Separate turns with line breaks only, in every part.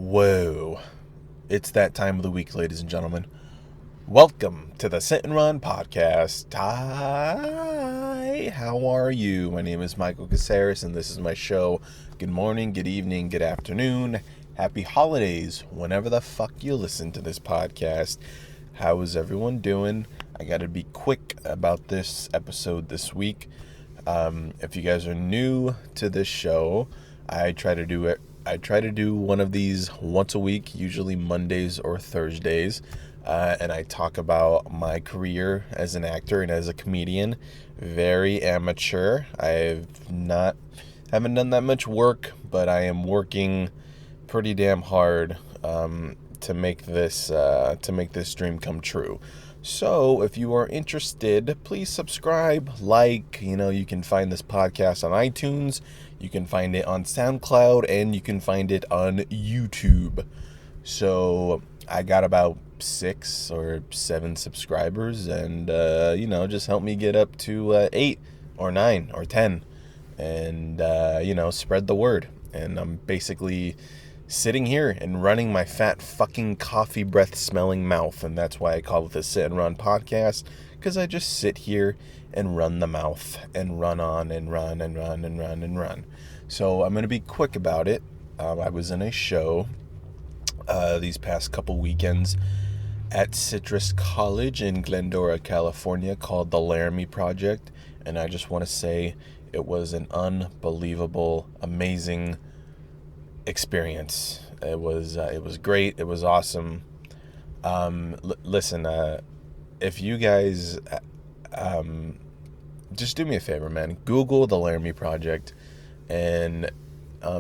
Whoa. It's that time of the week, ladies and gentlemen. Welcome to the Sit and Run podcast. Hi, how are you? My name is Michael Caceres, and this is my show. Good morning, good evening, good afternoon. Happy holidays, whenever the fuck you listen to this podcast. How is everyone doing? I gotta be quick about this episode this week. If you guys are new to this show, I try to do one of these once a week, usually Mondays or Thursdays, and I talk about my career as an actor and as a comedian. Very amateur. Haven't done that much work, but I am working pretty damn hard to make this dream come true. So if you are interested, please subscribe, you can find this podcast on iTunes, you can find it on SoundCloud, and you can find it on YouTube. So I got about 6 or 7 subscribers, and, just help me get up to 8 or 9 or 10, and, spread the word. And I'm basically sitting here and running my fat fucking coffee breath smelling mouth, and that's why I call it the Sit and Run podcast, because I just sit here and run the mouth and run on and run and run and run and run. So I'm going to be quick about it. I was in a show these past couple weekends at Citrus College in Glendora, California, called the Laramie Project, and I just want to say it was an unbelievable, amazing experience. It was great. It was awesome. Listen, if you guys just do me a favor, man, Google the Laramie Project and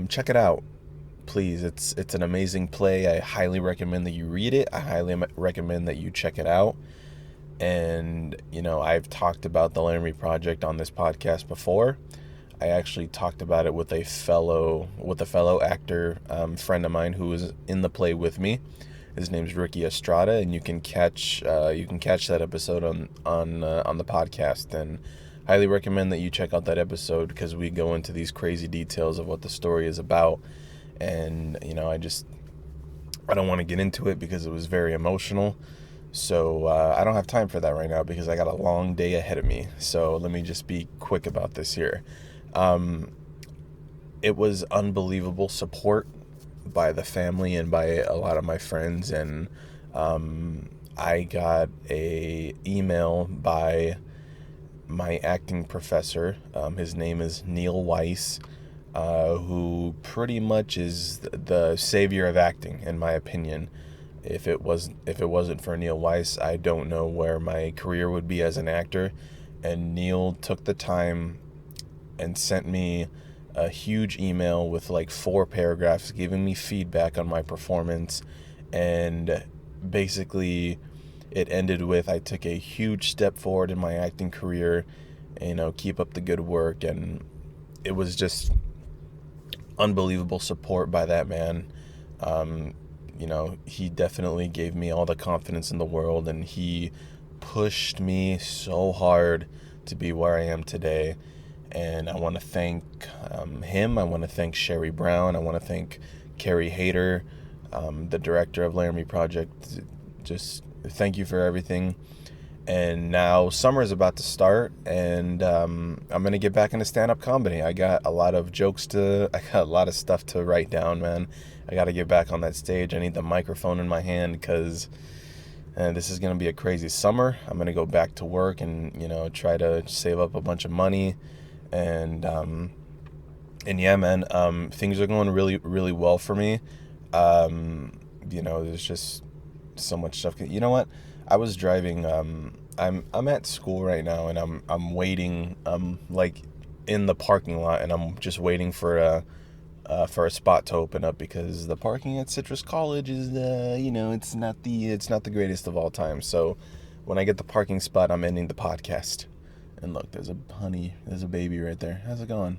check it out, please. It's an amazing play. I highly recommend that you read it. I highly recommend that you check it out. And I've talked about the Laramie Project on this podcast before. I actually talked about it with a fellow actor friend of mine who was in the play with me. His name's Ricky Estrada, and you can catch that episode on the podcast. And highly recommend that you check out that episode, because we go into these crazy details of what the story is about. And I don't want to get into it because it was very emotional. So I don't have time for that right now because I got a long day ahead of me. So let me just be quick about this here. It was unbelievable support by the family and by a lot of my friends, and I got a email by my acting professor. His name is Neil Weiss, who pretty much is the savior of acting, in my opinion. If it wasn't for Neil Weiss, I don't know where my career would be as an actor. And Neil took the time and sent me a huge email with like 4 paragraphs giving me feedback on my performance. And basically it ended with, I took a huge step forward in my acting career, keep up the good work. And it was just unbelievable support by that man. He definitely gave me all the confidence in the world, and he pushed me so hard to be where I am today. And I want to thank him. I want to thank Sherry Brown. I want to thank Carrie Hayter, the director of Laramie Project. Just thank you for everything. And now summer is about to start, and I'm going to get back into stand-up comedy. I got a lot of stuff to write down, man. I got to get back on that stage. I need the microphone in my hand because this is going to be a crazy summer. I'm going to go back to work and, try to save up a bunch of money. And yeah, man, things are going really, really well for me. There's just so much stuff. You know what? I was driving, I'm at school right now, and I'm waiting, in the parking lot, and I'm just waiting for a spot to open up, because the parking at Citrus College is, it's not the greatest of all time. So when I get the parking spot, I'm ending the podcast. And look, there's a baby right there. How's it going?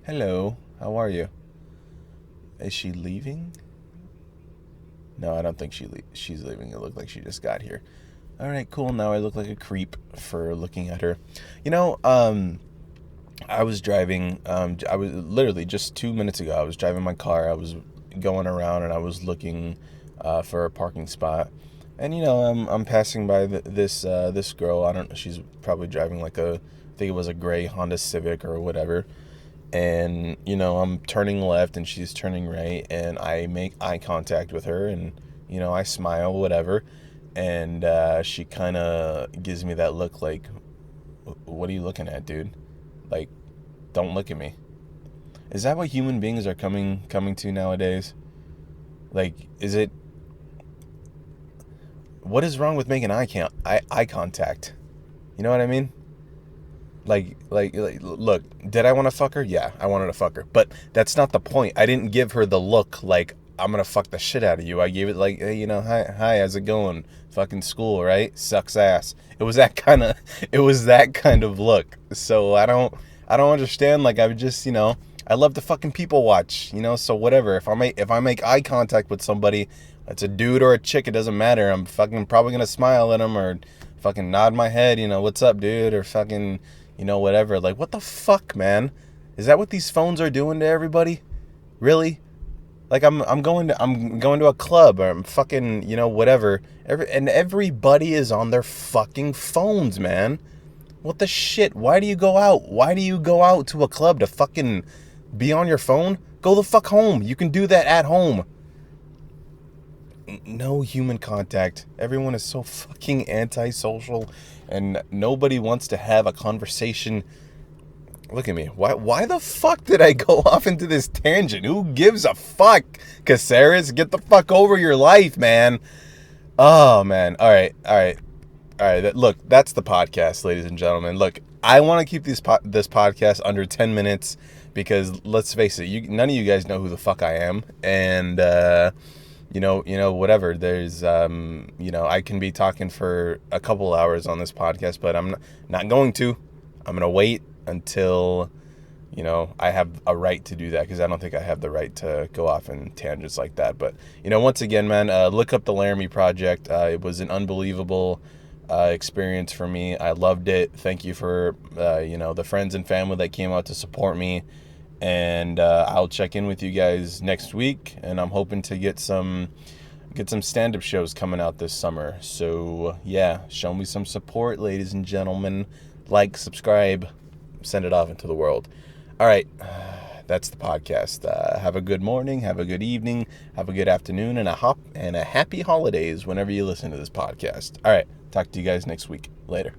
Hello, how are you? Is she leaving? No, I don't think she's leaving. It looked like she just got here. All right, cool. Now I look like a creep for looking at her. I was driving, I was literally just 2 minutes ago, I was driving my car. I was going around and I was looking for a parking spot. And I'm passing by this girl. I don't know. She's probably driving like I think it was a gray Honda Civic or whatever. And I'm turning left and she's turning right, and I make eye contact with her, and I smile, whatever. And she kind of gives me that look like, "What are you looking at, dude? Like, don't look at me." Is that what human beings are coming to nowadays? Like, what is wrong with making eye contact? You know what I mean? Like, look, did I want to fuck her? Yeah, I wanted to fuck her. But that's not the point. I didn't give her the look like, "I'm going to fuck the shit out of you." I gave it like, "Hey, hi, how's it going? Fucking school, right? Sucks ass." It was that kind of look. So I don't understand. Like, I would just, I love to fucking people watch, so whatever. If I make eye contact with somebody, it's a dude or a chick, it doesn't matter. I'm fucking probably going to smile at them or fucking nod my head, "What's up, dude?" Or fucking, whatever. Like, what the fuck, man? Is that what these phones are doing to everybody? Really? Like, I'm going to a club, or I'm fucking, whatever. Everybody is on their fucking phones, man. What the shit? Why do you go out? Why do you go out to a club to fucking be on your phone? Go the fuck home. You can do that at home. No human contact. Everyone is so fucking antisocial, and nobody wants to have a conversation. Look at me. Why the fuck did I go off into this tangent? Who gives a fuck? Caceres, get the fuck over your life, man. Oh, man. All right. Look, that's the podcast, ladies and gentlemen. Look, I want to keep this podcast under 10 minutes because, let's face it, none of you guys know who the fuck I am. And, whatever. There's, I can be talking for a couple hours on this podcast, but I'm not going to. I'm going to wait until, I have a right to do that, because I don't think I have the right to go off in tangents like that. But, once again, man, look up the Laramie Project. It was an unbelievable experience for me. I loved it. Thank you for, the friends and family that came out to support me. And I'll check in with you guys next week, and I'm hoping to get some stand-up shows coming out this summer. So, yeah, show me some support, ladies and gentlemen. Like, subscribe, send it off into the world. All right, that's the podcast. Have a good morning, have a good evening, have a good afternoon, and a happy holidays whenever you listen to this podcast. All right, talk to you guys next week. Later.